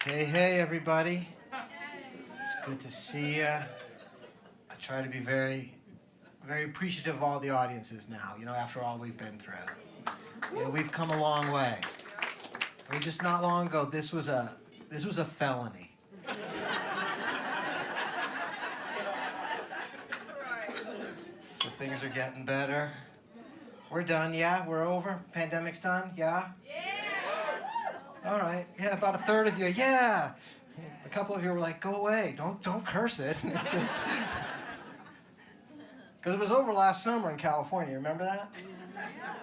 Hey, everybody. It's good to see you. I try to be very appreciative of all the audiences now, after all we've been through. We've come a long way. Just not long ago, this was a felony. So things are getting better. We're done, yeah? We're over? Pandemic's done, yeah? All right. Yeah, about a third of you. Yeah. A couple of you were like, "Go away. Don't curse it." It's just because it was over last summer in California. Remember that?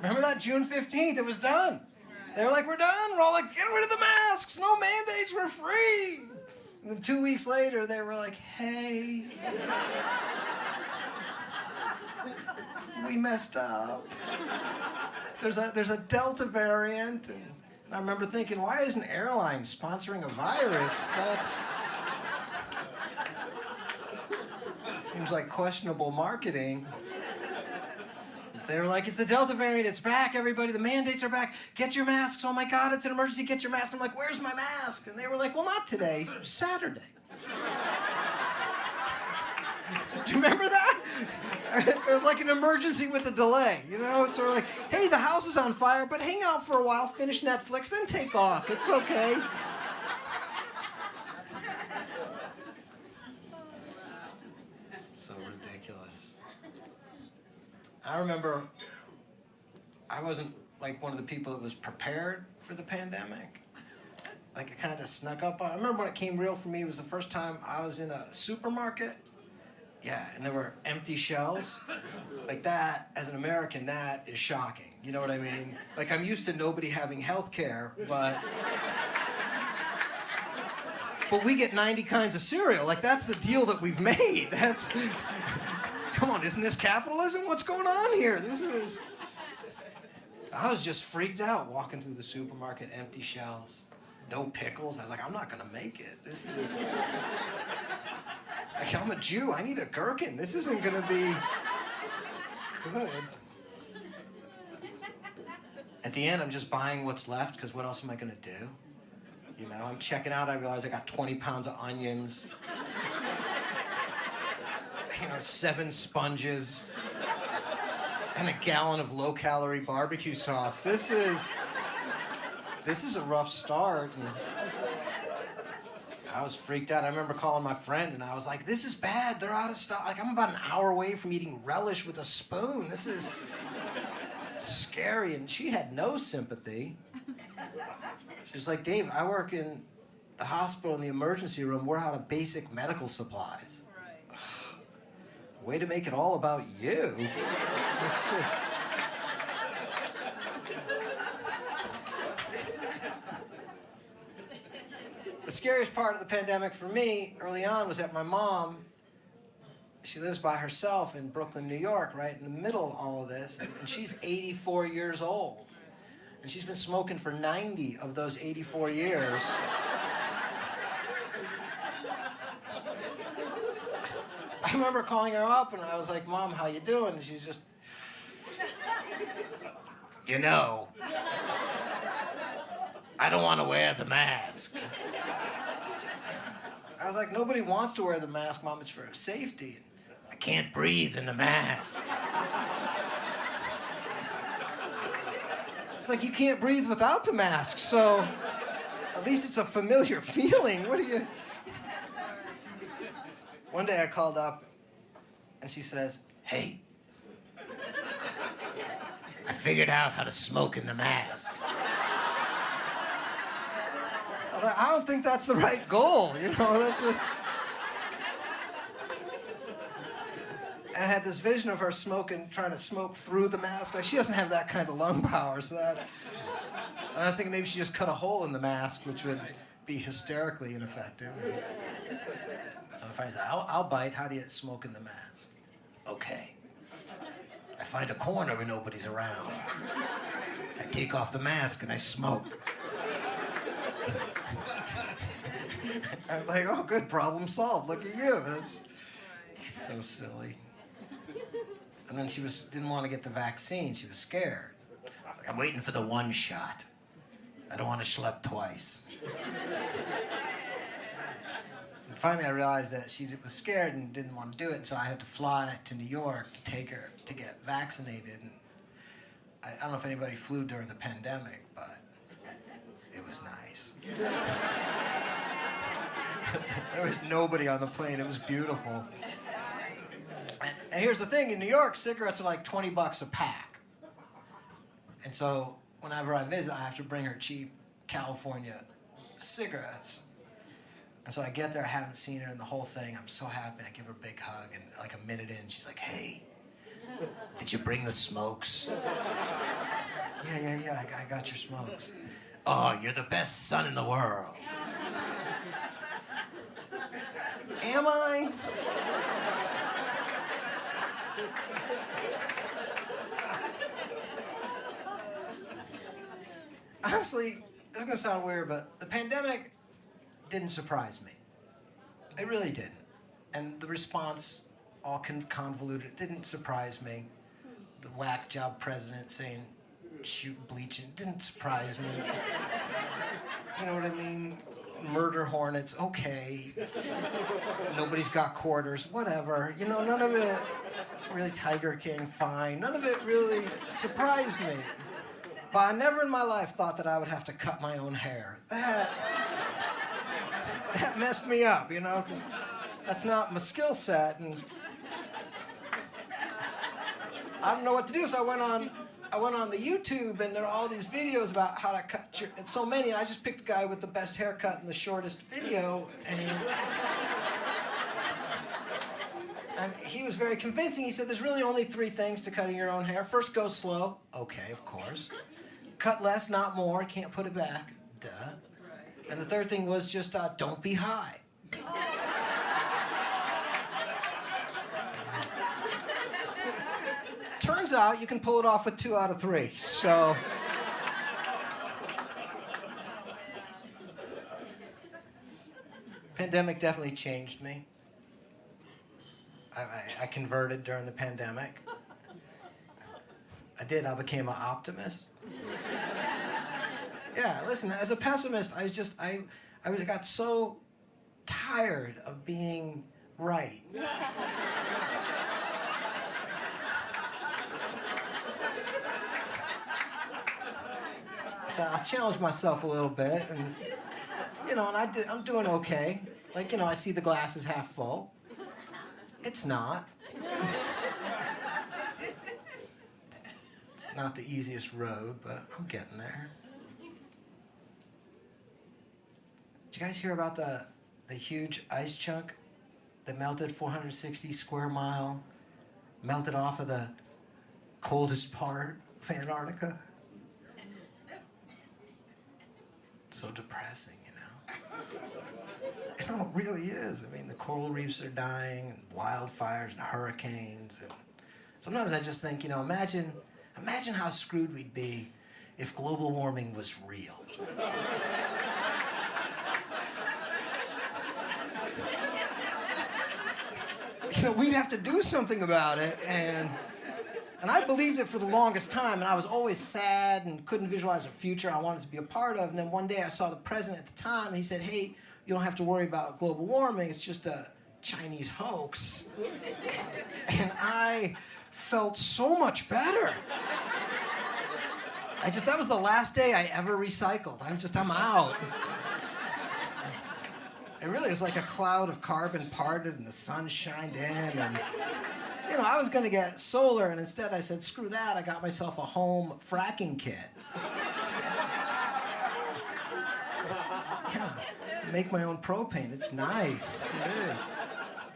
Remember that June 15th? It was done. They were like, "We're done." We're all like, "Get rid of the masks. No mandates. We're free." And then 2 weeks later, they were like, "Hey, we messed up. There's a Delta variant." And I remember thinking, why isn't airlines sponsoring a virus? Seems like questionable marketing. They were like, "It's the Delta variant, it's back, everybody, the mandates are back. Get your masks, oh my God, it's an emergency, get your mask." I'm like, "Where's my mask?" And they were like, "Well, not today, Saturday." Do you remember that? It was like an emergency with a delay, It's sort of like, "Hey, the house is on fire, but hang out for a while, finish Netflix, then take off. It's okay." It's so ridiculous. I remember I wasn't like one of the people that was prepared for the pandemic. Like, it kind of snuck up on. I remember when it came real for me, it was the first time I was in a supermarket. Yeah, and there were empty shelves. Like that, as an American, that is shocking. You know what I mean? Like, I'm used to nobody having health care, but we get 90 kinds of cereal. Like, that's the deal that we've made. Come on, isn't this capitalism? What's going on here? I was just freaked out walking through the supermarket, empty shelves, no pickles. I was like, I'm not gonna make it. I'm a Jew. I need a gherkin. This isn't going to be good. At the end, I'm just buying what's left because what else am I going to do? I'm checking out. I realize I got 20 pounds of onions, 7 sponges, and a gallon of low-calorie barbecue sauce. This is a rough start. And I was freaked out. I remember calling my friend, and I was like, "This is bad. They're out of stock. Like, I'm about an hour away from eating relish with a spoon. This is scary." And she had no sympathy. She's like, "Dave, I work in the hospital in the emergency room. We're out of basic medical supplies." Right. Way to make it all about you. It's just... The scariest part of the pandemic for me early on was that my mom, she lives by herself in Brooklyn, New York, right in the middle of all of this, and she's 84 years old. And she's been smoking for 90 of those 84 years. I remember calling her up, and I was like, "Mom, how you doing?" And she's just, "I don't want to wear the mask." I was like, "Nobody wants to wear the mask, Mom. It's for safety." "I can't breathe in the mask." It's like, you can't breathe without the mask, so at least it's a familiar feeling. One day I called up, and she says, "Hey, I figured out how to smoke in the mask." I was like, I don't think that's the right goal, that's just... And I had this vision of her trying to smoke through the mask. Like, she doesn't have that kind of lung power, so that... And I was thinking maybe she just cut a hole in the mask, which would be hysterically ineffective. So if I said, I'll bite, how do you smoke in the mask? "Okay. I find a corner where nobody's around. I take off the mask and I smoke." I was like, "Oh, good, problem solved. Look at you." That's so silly. And then she didn't want to get the vaccine. She was scared. I was like, "I'm waiting for the one shot. I don't want to schlep twice." And finally, I realized that she was scared and didn't want to do it, so I had to fly to New York to take her to get vaccinated. And I don't know if anybody flew during the pandemic, but it was nice. There was nobody on the plane. It was beautiful. And here's the thing, in New York, cigarettes are like $20 a pack. And so whenever I visit, I have to bring her cheap California cigarettes. And so I get there, I haven't seen her in the whole thing. I'm so happy. I give her a big hug, and like a minute in, she's like, "Hey, did you bring the smokes?" Yeah, I got your smokes. "Oh, you're the best son in the world." Am I? Honestly, this is going to sound weird, but the pandemic didn't surprise me. It really didn't. And the response, all convoluted, it didn't surprise me. The whack job president saying, "shoot bleaching," didn't surprise me. You know what I mean? Murder hornets, okay. Nobody's got quarters, whatever. You know, none of it really. Tiger King, fine. None of it really surprised me. But I never in my life thought that I would have to cut my own hair. That messed me up, you know, because that's not my skill set, and I don't know what to do. So I went on the YouTube, and there are all these videos about how to cut your, and so many. And I just picked the guy with the best haircut and the shortest video, and he was very convincing. He said, "There's really only 3 things to cutting your own hair. First, go slow." Okay, of course. Cut less, not more. Can't put it back. Duh. And the third thing was just don't be high. Turns out you can pull it off with 2 out of 3. So. Pandemic definitely changed me. I converted during the pandemic. I did. I became an optimist. Yeah, listen, as a pessimist, I got so tired of being right. So I challenged myself a little bit, and you know, and I'm doing okay. Like, you know, I see the glass is half full. It's not. It's not the easiest road, but I'm getting there. Did you guys hear about the huge ice chunk that melted 460 square mile, melted off of the coldest part of Antarctica? So depressing, you know? You know, it really is. I mean, the coral reefs are dying, and wildfires and hurricanes. And sometimes I just think, you know, imagine how screwed we'd be if global warming was real. You know, we'd have to do something about it, and I believed it for the longest time, and I was always sad and couldn't visualize a future I wanted to be a part of. And then one day I saw the president at the time, and he said, "Hey, you don't have to worry about global warming, it's just a Chinese hoax." And I felt so much better. That was the last day I ever recycled. I'm out. It really was like a cloud of carbon parted and the sun shined in, and you know, I was gonna get solar, and instead I said, screw that, I got myself a home fracking kit. Yeah, make my own propane, it's nice, it is.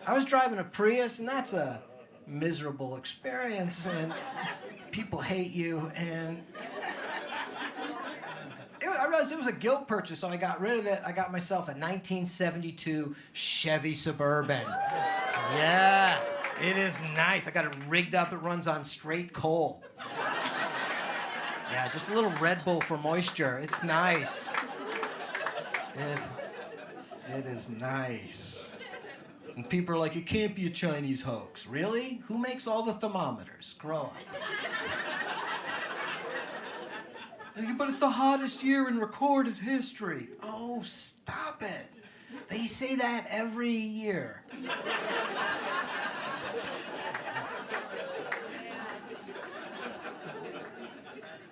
I was driving a Prius, and that's a miserable experience, and people hate you, and I realized it was a guilt purchase, so I got rid of it. I got myself a 1972 Chevy Suburban. Yeah, it is nice. I got it rigged up. It runs on straight coal. Yeah, just a little Red Bull for moisture. It's nice. It is nice. And people are like, it can't be a Chinese hoax. Really? Who makes all the thermometers? Grow up. But it's the hottest year in recorded history. Oh, stop it. They say that every year.